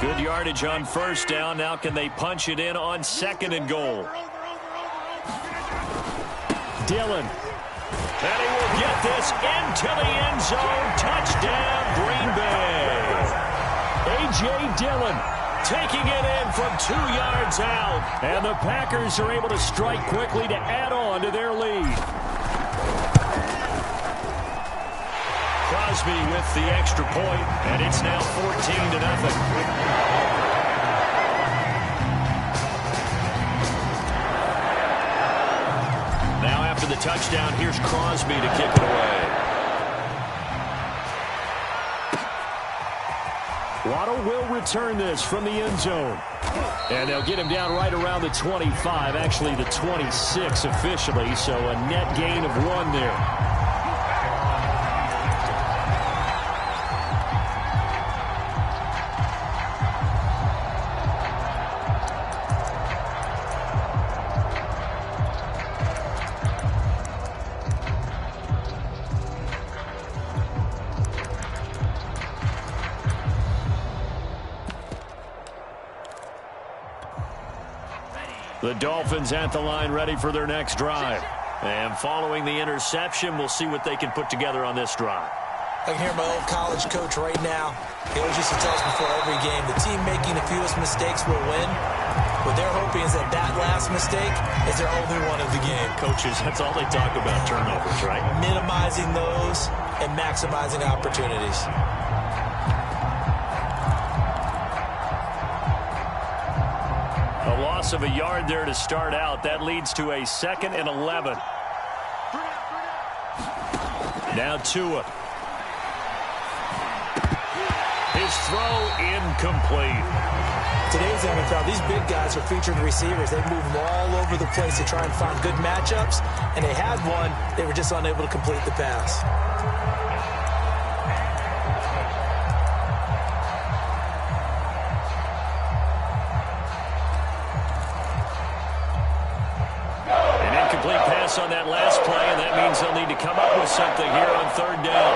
Good yardage on first down. Now can they punch it in on 2nd and goal? Dillon. And he will get this into the end zone. Touchdown, Green Bay. A.J. Dillon taking it in from 2 yards out. And the Packers are able to strike quickly to add on to their lead. Crosby with the extra point, and it's now 14-0. Now after the touchdown, here's Crosby to kick it away. Waddle will return this from the end zone. And they'll get him down right around the 25, actually the 26 officially, so a net gain of 1 there. The Dolphins at the line ready for their next drive. And following the interception, we'll see what they can put together on this drive. I can hear my old college coach right now. He always used to tell us before every game, the team making the fewest mistakes will win. What they're hoping is that that last mistake is their only one of the game. Coaches, that's all they talk about, turnovers, right? Minimizing those and maximizing opportunities. A loss of a yard there to start out. That leads to a 2nd and 11. Now Tua. His throw incomplete. Today's NFL, these big guys are featured receivers. They move them all over the place to try and find good matchups, and they had one. They were just unable to complete the pass. On that last play, and that means they'll need to come up with something here on 3rd down.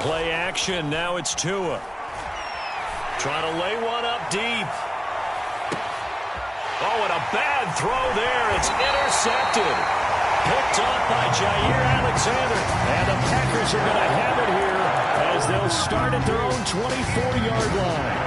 Play action. Now it's Tua. Trying to lay one up deep. Oh, and a bad throw there. It's intercepted. Picked off by Jair Alexander. And the Packers are going to have it here as they'll start at their own 24-yard line.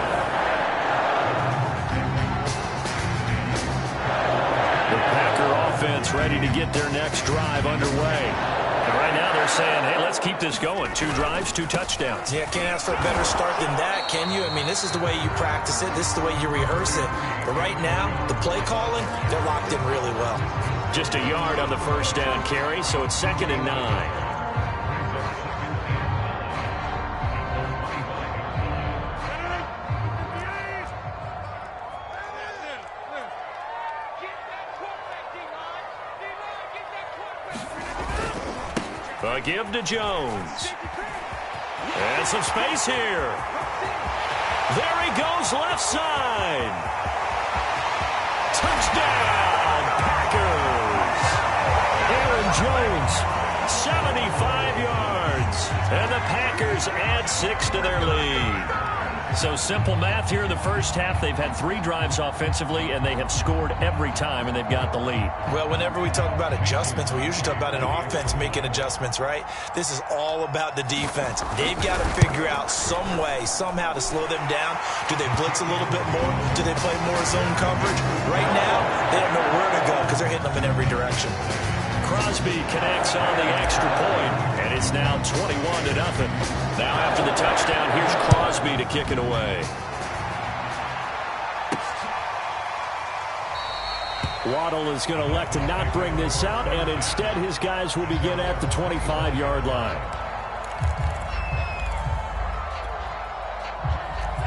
The Packer offense ready to get their next drive underway. And right now they're saying, hey, let's keep this going. 2 drives, 2 touchdowns. Yeah, can't ask for a better start than that, can you? I mean, this is the way you practice it. This is the way you rehearse it. But right now, the play calling, they're locked in really well. Just a yard on the first down carry, so it's 2nd and 9. A give to Jones. And some space here. There he goes, left side. Touchdown, Packers. Aaron Jones, 75 yards. And the Packers add 6 to their lead. So simple math here in the first half. They've had 3 drives offensively, and they have scored every time, and they've got the lead. Well, whenever we talk about adjustments, we usually talk about an offense making adjustments, right? This is all about the defense. They've got to figure out some way, somehow to slow them down. Do they blitz a little bit more? Do they play more zone coverage? Right now, they don't know where to go because they're hitting them in every direction. Crosby connects on the extra point, and it's now 21-0. Now after the touchdown, here's Crosby to kick it away. Waddle is going to elect to not bring this out, and instead his guys will begin at the 25-yard line.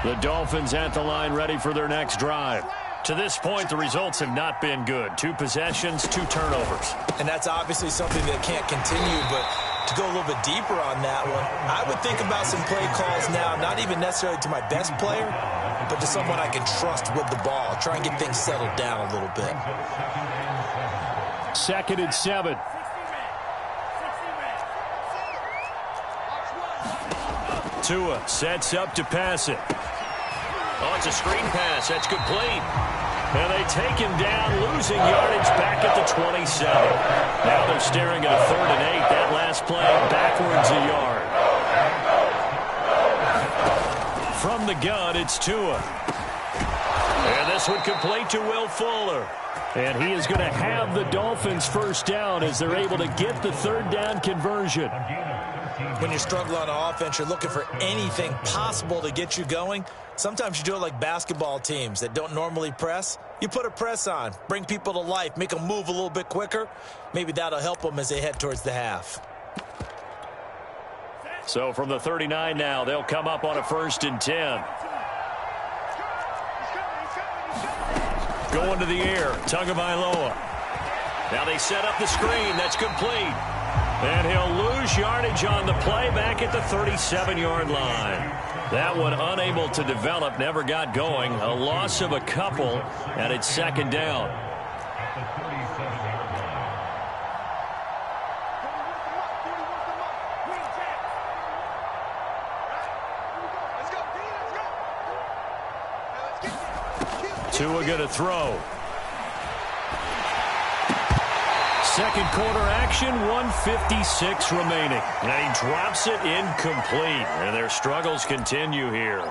The Dolphins at the line ready for their next drive. To this point, the results have not been good. 2 possessions, 2 turnovers. And that's obviously something that can't continue, but to go a little bit deeper on that one, I would think about some play calls now, not even necessarily to my best player, but to someone I can trust with the ball. Try and get things settled down a little bit. 2nd and 7. Tua sets up to pass it. Oh, it's a screen pass. That's complete. And they take him down, losing yardage back at the 27. Now they're staring at a 3rd and 8. That last play backwards a yard. From the gun, it's Tua. And this one complete to Will Fuller. And he is going to have the Dolphins first down as they're able to get the 3rd down conversion. When you struggle on offense, you're looking for anything possible to get you going. Sometimes you do it like basketball teams that don't normally press. You put a press on, bring people to life, make them move a little bit quicker. Maybe that'll help them as they head towards the half. So from the 39 now, they'll come up on a 1st and 10. Going to the air, Tagovailoa. Now they set up the screen. That's complete. And he'll lose yardage on the play back at the 37-yard line. That one unable to develop, never got going. A loss of a couple, and it's 2nd down. Tua going to throw. 2nd quarter action, 1:56 remaining. And he drops it incomplete. And their struggles continue here.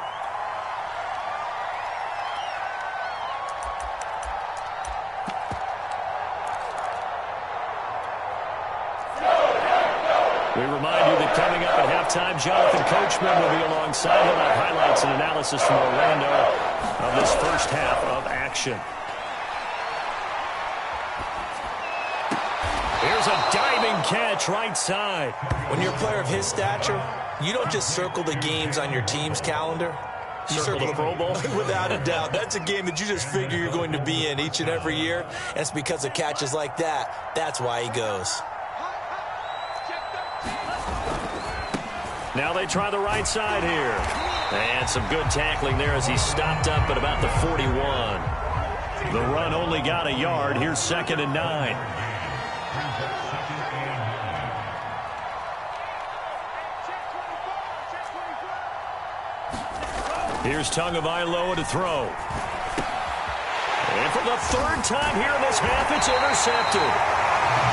We remind you that coming up at halftime, Jonathan Coachman will be alongside him. Our highlights and analysis from Orlando of this first half of action. Here's a diving catch right side. When you're a player of his stature, you don't just circle the games on your team's calendar. You circle the Pro Bowl. Without a doubt. That's a game that you just figure you're going to be in each and every year. And it's because of catches like that. That's why he goes. Now they try the right side here. And some good tackling there as he stopped up at about the 41. The run only got a yard. Here's 2nd and 9. Here's Tagovailoa to throw. And for the 3rd time here in this half, it's intercepted.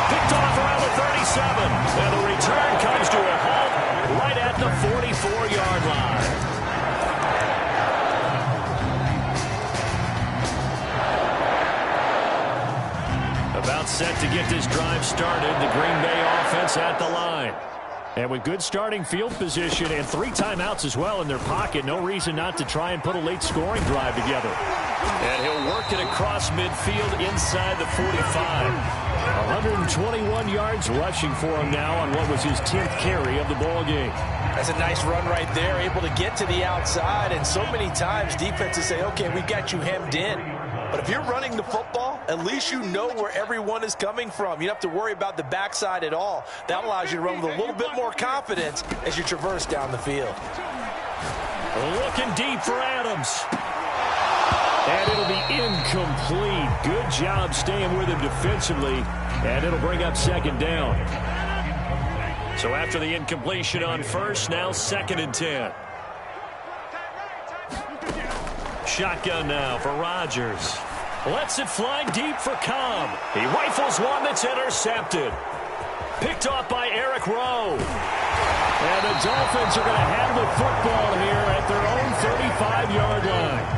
Picked off around the 37. And the return comes to a halt right at the 44-yard line. About set to get this drive started. The Green Bay offense at the line. And with good starting field position and 3 timeouts as well in their pocket, no reason not to try and put a late scoring drive together. And he'll work it across midfield inside the 45. 121 yards rushing for him now on what was his 10th carry of the ball game. That's a nice run right there, able to get to the outside. And so many times defenses say, okay, we got you hemmed in. But if you're running the football, at least you know where everyone is coming from. You don't have to worry about the backside at all. That allows you to run with a little bit more confidence as you traverse down the field. Looking deep for Adams. And it'll be incomplete. Good job staying with him defensively. And it'll bring up 2nd down. So after the incompletion on 1st, now 2nd and 10. Shotgun now for Rodgers. Lets it fly deep for Cobb. He rifles one that's intercepted. Picked off by Eric Rowe. And the Dolphins are going to have the football here at their own 35-yard line.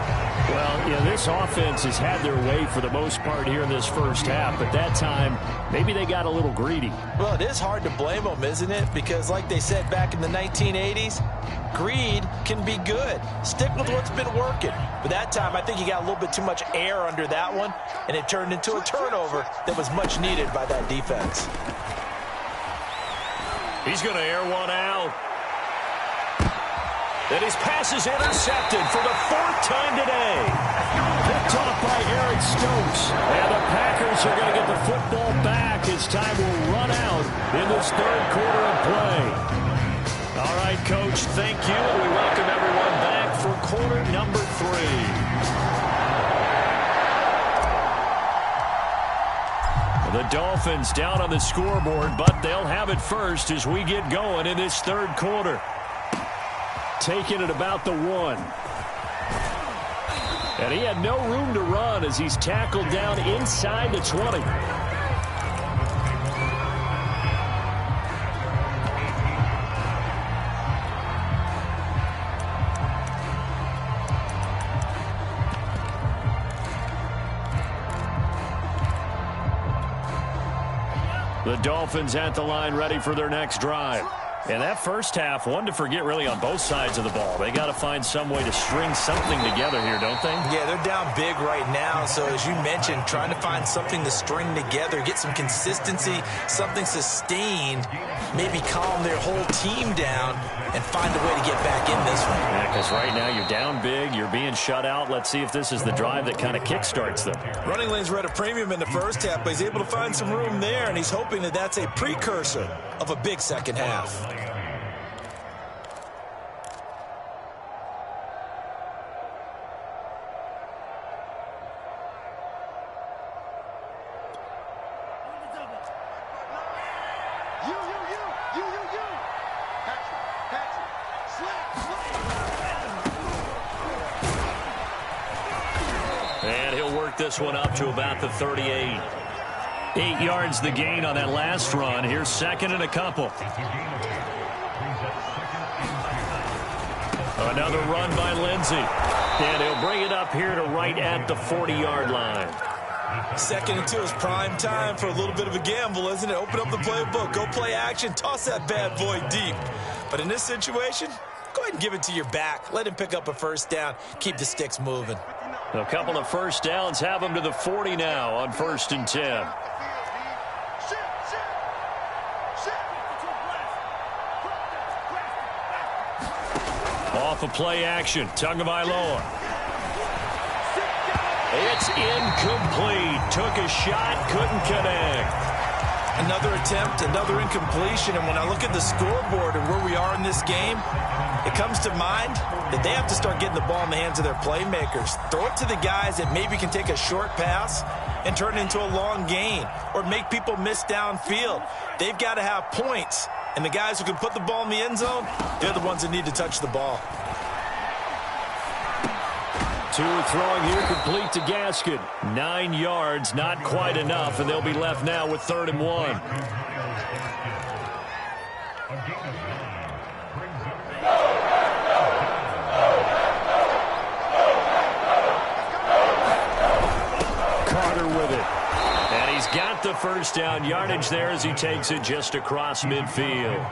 Well, yeah, this offense has had their way for the most part here in this first half, but that time, maybe they got a little greedy. Well, it is hard to blame them, isn't it? Because like they said back in the 1980s, greed can be good. Stick with what's been working. But that time, I think you got a little bit too much air under that one, and it turned into a turnover that was much needed by that defense. He's going to air one out. And his pass is intercepted for the 4th time today. Picked off by Eric Stokes. And the Packers are going to get the football back as time will run out in this 3rd quarter of play. All right, Coach, thank you. And we welcome everyone back for quarter number 3. The Dolphins down on the scoreboard, but they'll have it first as we get going in this third quarter. Taking it about the 1. And he had no room to run as he's tackled down inside the 20. The Dolphins at the line ready for their next drive. And that first half, one to forget really on both sides of the ball. They got to find some way to string something together here, don't they? Yeah, they're down big right now. So as you mentioned, trying to find something to string together, get some consistency, something sustained, maybe calm their whole team down and find a way to get back in this one. Yeah, because right now you're down big, you're being shut out. Let's see if this is the drive that kind of kickstarts them. Running lanes were at a premium in the first half, but he's able to find some room there, and he's hoping that that's a precursor of a big second half. And he'll work this one up to about the 38. 8 yards the gain on that last run. Here's second and a couple. Another run by Lindsey. And he'll bring it up here to right at the 40-yard line. 2nd and 2 is prime time for a little bit of a gamble, isn't it? Open up the playbook, go play action, toss that bad boy deep. But in this situation, go ahead and give it to your back. Let him pick up a first down. Keep the sticks moving. A couple of first downs have them to the 40 now on 1st and 10. Off of play action, Tagovailoa. It's incomplete. Took a shot, couldn't connect. Another attempt, another incompletion, and when I look at the scoreboard and where we are in this game, it comes to mind that they have to start getting the ball in the hands of their playmakers. Throw it to the guys that maybe can take a short pass and turn it into a long gain or make people miss downfield. They've got to have points, and the guys who can put the ball in the end zone, they're the ones that need to touch the ball. Tua throwing here complete to Gaskin. 9 yards, not quite enough, and they'll be left now with 3rd and 1. Carter with it. And he's got the first down yardage there as he takes it just across midfield.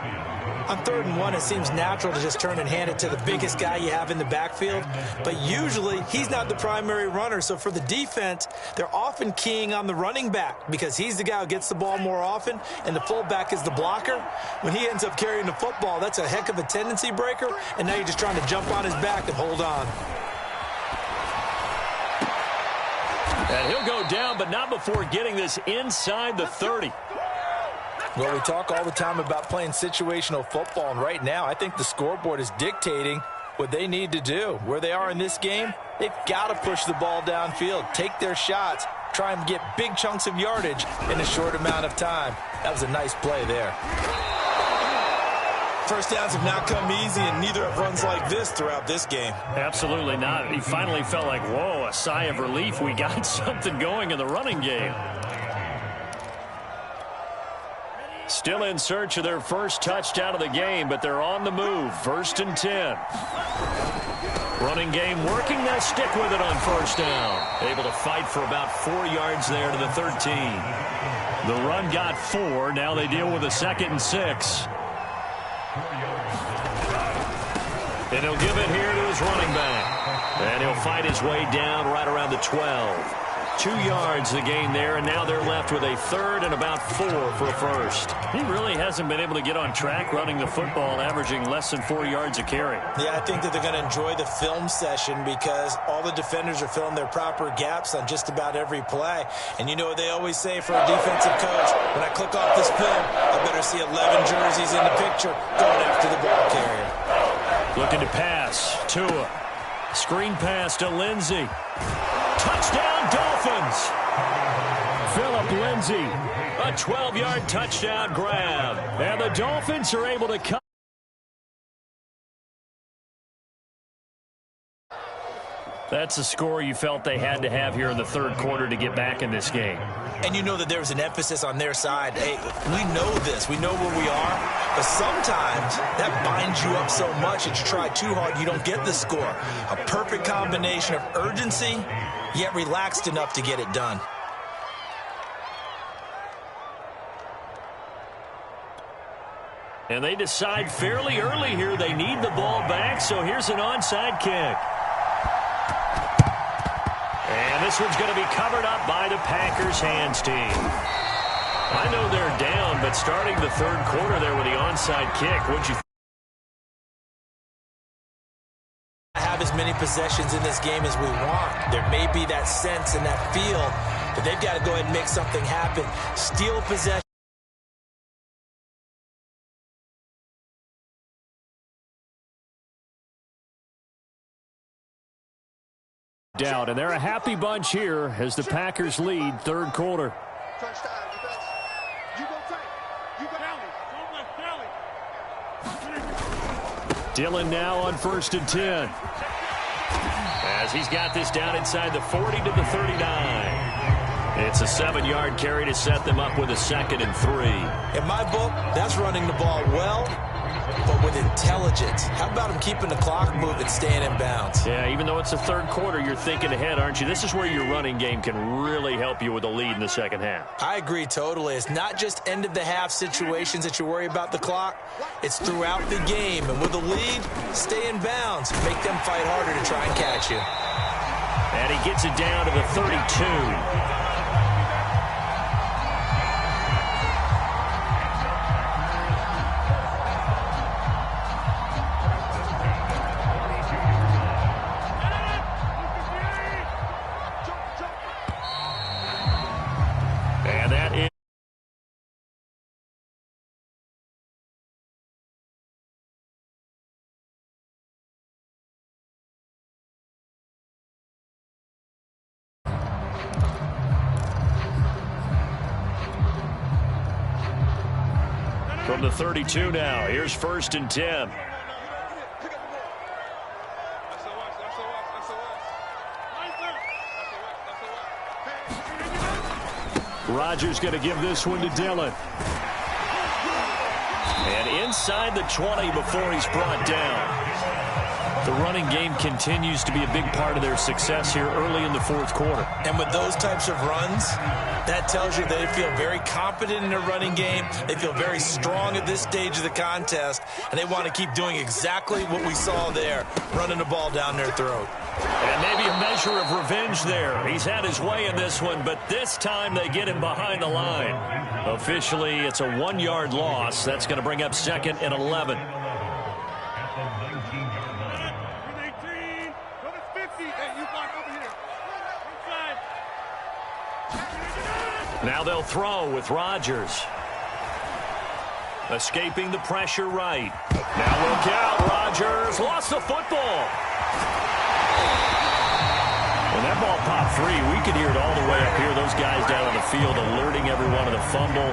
On 3rd and 1, it seems natural to just turn and hand it to the biggest guy you have in the backfield. But usually, he's not the primary runner. So for the defense, they're often keying on the running back because he's the guy who gets the ball more often, and the fullback is the blocker. When he ends up carrying the football, that's a heck of a tendency breaker, and now you're just trying to jump on his back and hold on. And he'll go down, but not before getting this inside the 30. Well, we talk all the time about playing situational football, and right now I think the scoreboard is dictating what they need to do. Where they are in this game, they've got to push the ball downfield, take their shots, try and get big chunks of yardage in a short amount of time. That was a nice play there. First downs have not come easy, and neither have runs like this throughout this game. Absolutely not. He finally felt like, whoa, a sigh of relief. We got something going in the running game. Still in search of their first touchdown of the game, but they're on the move. 1st and 10. Running game working. They'll stick with it on 1st down. Able to fight for about 4 yards there to the 13. The run got 4. Now they deal with a 2nd and 6. And he'll give it here to his running back. And he'll fight his way down right around the 12. 2 yards the gain there, and now they're left with a 3rd and about 4 for a first. He really hasn't been able to get on track running the football, averaging less than 4 yards a carry. Yeah, I think that they're going to enjoy the film session because all the defenders are filling their proper gaps on just about every play. And you know what they always say for a defensive coach, when I click off this film, I better see 11 jerseys in the picture going after the ball carrier. Looking to pass. Tua. Screen pass to Lindsey. Touchdown, Dolphins. Phillip Lindsey. A 12-yard touchdown grab. And the Dolphins are able to cut. That's a score you felt they had to have here in the third quarter to get back in this game. And you know that there was an emphasis on their side. Hey, we know this. We know where we are. But sometimes that binds you up so much that you try too hard, you don't get the score. A perfect combination of urgency, yet relaxed enough to get it done. And they decide fairly early here they need the ball back, so here's an onside kick. And this one's going to be covered up by the Packers hands team. I know they're down, but starting the third quarter there with the onside kick, what'd you think? Have as many possessions in this game as we want. There may be that sense and that feel that they've got to go ahead and make something happen. Steal possession. Down, and they're a happy bunch here as the Packers lead third quarter. Dillon now on 1st and 10. As he's got this down inside the 40 to the 39. It's a 7-yard carry to set them up with a 2nd and 3. In my book, that's running the ball well, but with intelligence. How about him keeping the clock moving, staying in bounds? Yeah, even though it's the third quarter, you're thinking ahead, aren't you? This is where your running game can really help you with a lead in the second half. I agree totally. It's not just end-of-the-half situations that you worry about the clock. It's throughout the game. And with a lead, stay in bounds. Make them fight harder to try and catch you. And he gets it down to the 32. From the 32 now, here's 1st and 10. Rodgers going to give this one to Dillon. And inside the 20 before he's brought down. The running game continues to be a big part of their success here early in the fourth quarter. And with those types of runs, that tells you they feel very confident in their running game. They feel very strong at this stage of the contest, and they want to keep doing exactly what we saw there, running the ball down their throat. And maybe a measure of revenge there. He's had his way in this one, but this time they get him behind the line. Officially, it's a 1-yard loss. That's going to bring up 2nd and 11. Now they'll throw with Rodgers. Escaping the pressure right. Now look out, Rodgers lost the football. When that ball popped free, we could hear it all the way up here. Those guys down on the field alerting everyone of the fumble.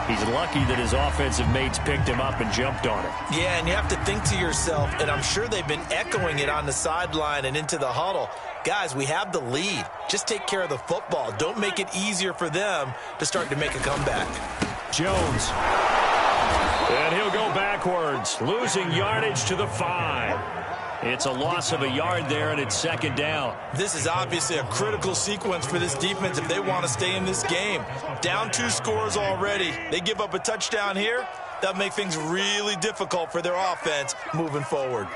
He's lucky that his offensive mates picked him up and jumped on it. Yeah, and you have to think to yourself, and I'm sure they've been echoing it on the sideline and into the huddle. Guys, we have the lead. Just take care of the football. Don't make it easier for them to start to make a comeback. Jones. And he'll go backwards, losing yardage to the 5. It's a loss of a yard there, and it's 2nd down. This is obviously a critical sequence for this defense if they want to stay in this game. Down 2 scores already. They give up a touchdown here. That'll make things really difficult for their offense moving forward.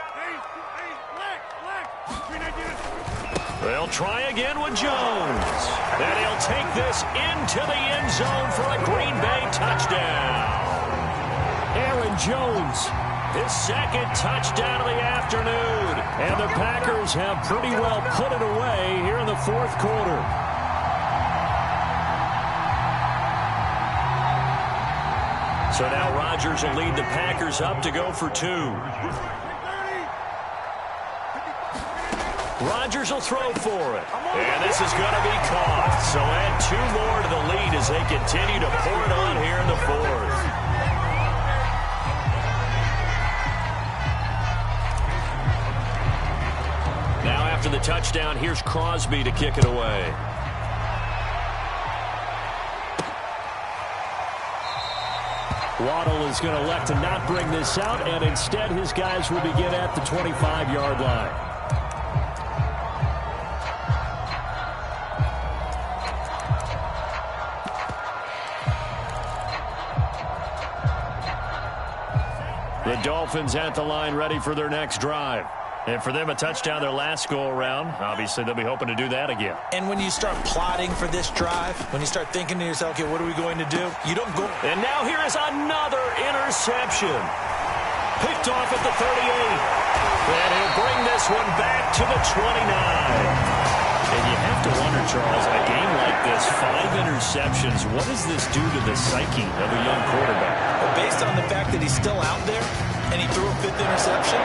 They'll try again with Jones. And he'll take this into the end zone for a Green Bay touchdown. Aaron Jones, his 2nd touchdown of the afternoon. And the Packers have pretty well put it away here in the fourth quarter. So now Rodgers will lead the Packers up to go for 2. Rodgers will throw for it. And this is going to be caught. So add 2 more to the lead as they continue to pour it on here in the 4th. Now after the touchdown, here's Crosby to kick it away. Waddle is going to elect to not bring this out, and instead his guys will begin at the 25-yard line. The Dolphins at the line ready for their next drive. And for them, a touchdown their last go-around. Obviously, they'll be hoping to do that again. And when you start plotting for this drive, when you start thinking to yourself, okay, what are we going to do? You don't go. And now here is another interception. Picked off at the 38. And he'll bring this one back to the 29. And you have to wonder, Charles, a game like this, 5 interceptions, what does this do to the psyche of a young quarterback? Well, based on the fact that he's still out there and he threw a 5th interception,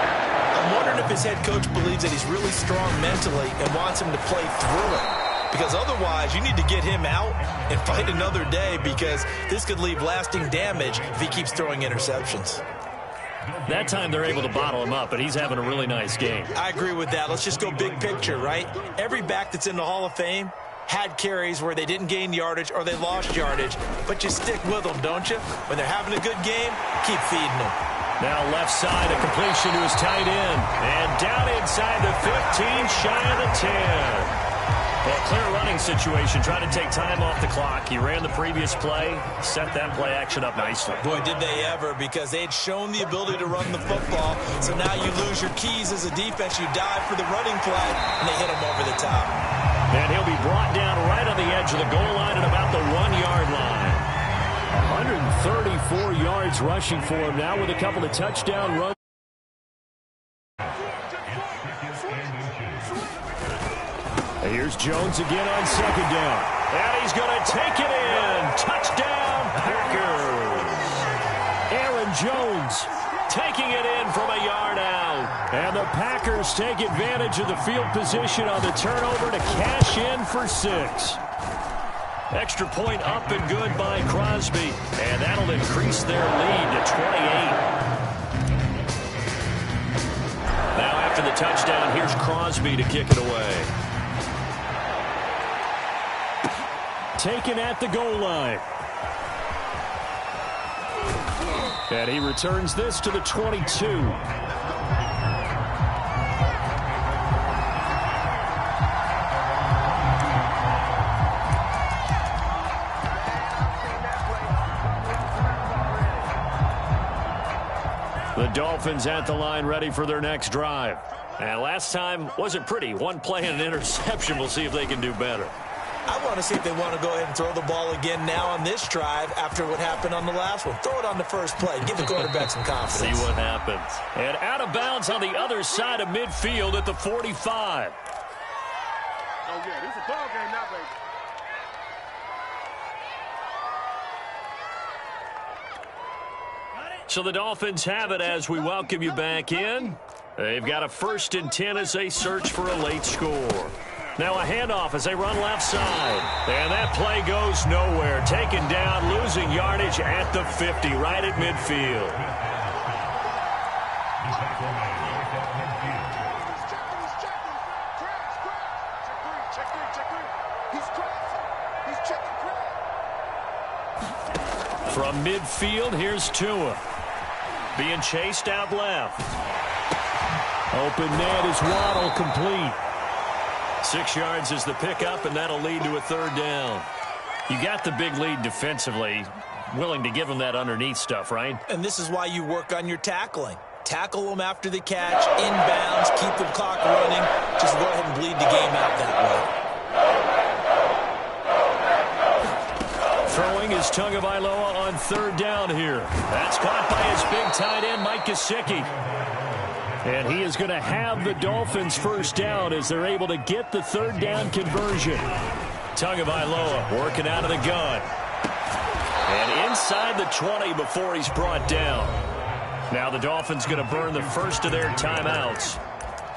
I'm wondering if his head coach believes that he's really strong mentally and wants him to play through it. Because otherwise, you need to get him out and fight another day, because this could leave lasting damage if he keeps throwing interceptions. That time they're able to bottle him up, but he's having a really nice game. I agree with that. Let's just go big picture, right? Every back that's in the Hall of Fame had carries where they didn't gain yardage or they lost yardage, but you stick with them, don't you? When they're having a good game, keep feeding them. Now left side, a completion to his tight end. And down inside the 15, shy of the 10. Well, clear running situation, trying to take time off the clock. He ran the previous play, set that play action up nicely. Boy, did they ever, because they had shown the ability to run the football. So now you lose your keys as a defense. You dive for the running play, and they hit him over the top. And he'll be brought down right on the edge of the goal line at about the 1-yard line. 134 yards rushing for him now with a couple of touchdown runs. Here's Jones again on 2nd down. And he's going to take it in. Touchdown, Packers. Aaron Jones taking it in from a yard out. And the Packers take advantage of the field position on the turnover to cash in for 6. Extra point up and good by Crosby. And that'll increase their lead to 28. Now after the touchdown, here's Crosby to kick it away. Taken at the goal line. And he returns this to the 22. The Dolphins at the line ready for their next drive. And last time wasn't pretty. One play and an interception. We'll see if they can do better. I want to see if they want to go ahead and throw the ball again now on this drive after what happened on the last one. Throw it on the first play. Give the quarterback some confidence. See what happens. And out of bounds on the other side of midfield at the 45. Oh, yeah, this is a ball game now, baby. So the Dolphins have it as we welcome you back in. They've got a 1st and 10 as they search for a late score. Now a handoff as they run left side. And that play goes nowhere. Taken down, losing yardage at the 50, right at midfield. From midfield, here's Tua. Being chased out left. Open net is Waddle, complete. 6 yards is the pickup, and that'll lead to a 3rd down. You got the big lead defensively, willing to give them that underneath stuff, right? And this is why you work on your tackling. Tackle them after the catch, inbounds, keep the clock running. Just go ahead and bleed the game out that way. Throwing is Tagovailoa on 3rd down here. That's caught by his big tight end, Mike Gesicki. And he is going to have the Dolphins' 1st down as they're able to get the 3rd down conversion. Tagovailoa working out of the gun. And inside the 20 before he's brought down. Now the Dolphins going to burn the first of their timeouts.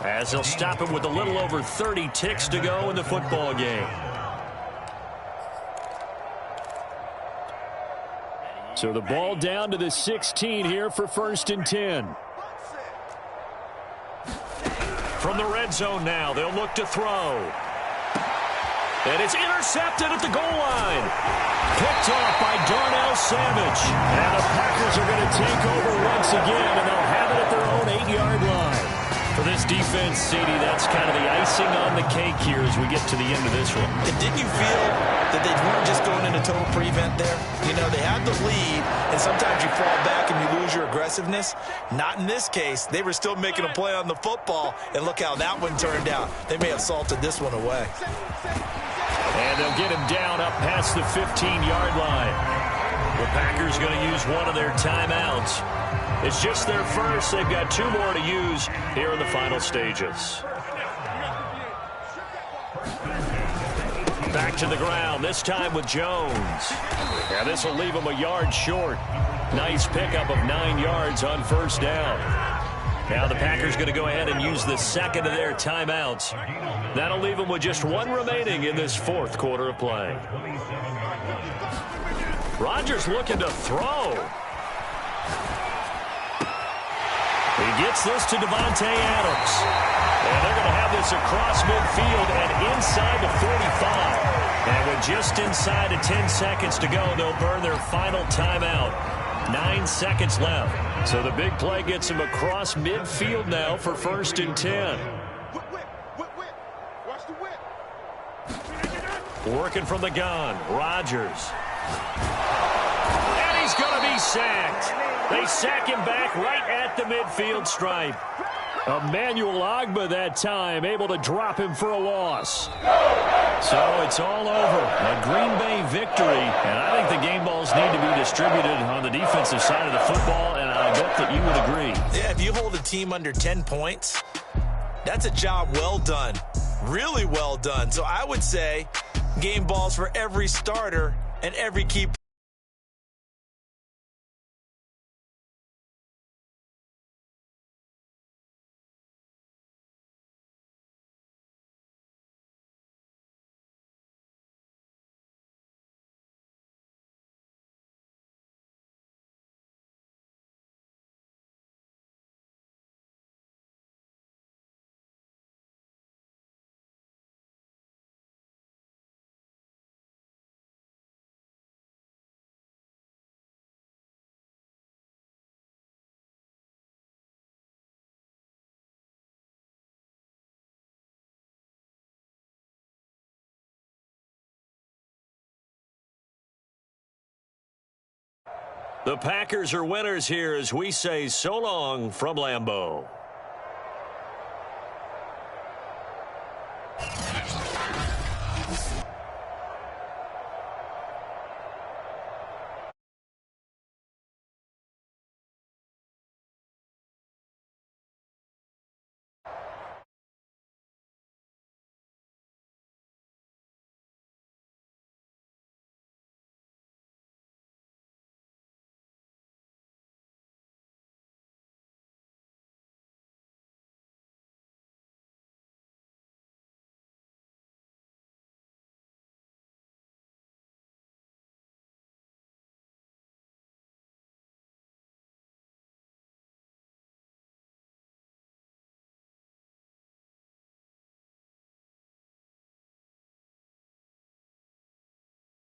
as they'll stop it with a little over 30 ticks to go in the football game. So the ball down to the 16 here for 1st and 10. From the red zone now, they'll look to throw. And it's intercepted at the goal line. Picked off by Darnell Savage. And the Packers are going to take over once again, and they'll have it at their own 8-yard line. For this defense, CD, that's kind of the icing on the cake here as we get to the end of this one. And didn't you feel that they weren't just going into total prevent there? You know, they had the lead, and sometimes you fall back and you lose your aggressiveness. Not in this case. They were still making a play on the football, and look how that one turned out. They may have salted this one away. And they'll get him down up past the 15-yard line. The Packers going to use one of their timeouts. It's just their first. They've got 2 more to use here in the final stages. Back to the ground, this time with Jones. And this will leave him a yard short. Nice pickup of 9 yards on 1st down. Now the Packers going to go ahead and use the second of their timeouts. That'll leave them with just 1 remaining in this 4th quarter of play. Rodgers looking to throw. He gets this to Devontae Adams. And they're going to have this across midfield and inside the 45. And with just inside of 10 seconds to go, they'll burn their final timeout. 9 seconds left. So the big play gets him across midfield now for 1st and 10. Working from the gun, Rodgers. And he's going to be sacked. They sack him back right at the midfield stripe. Emmanuel Ogbah that time, able to drop him for a loss. So it's all over. A Green Bay victory, and I think the game balls need to be distributed on the defensive side of the football, and I bet that you would agree. Yeah, if you hold a team under 10 points, that's a job well done. Really well done. So I would say game balls for every starter and every key player. The Packers are winners here as we say so long from Lambeau.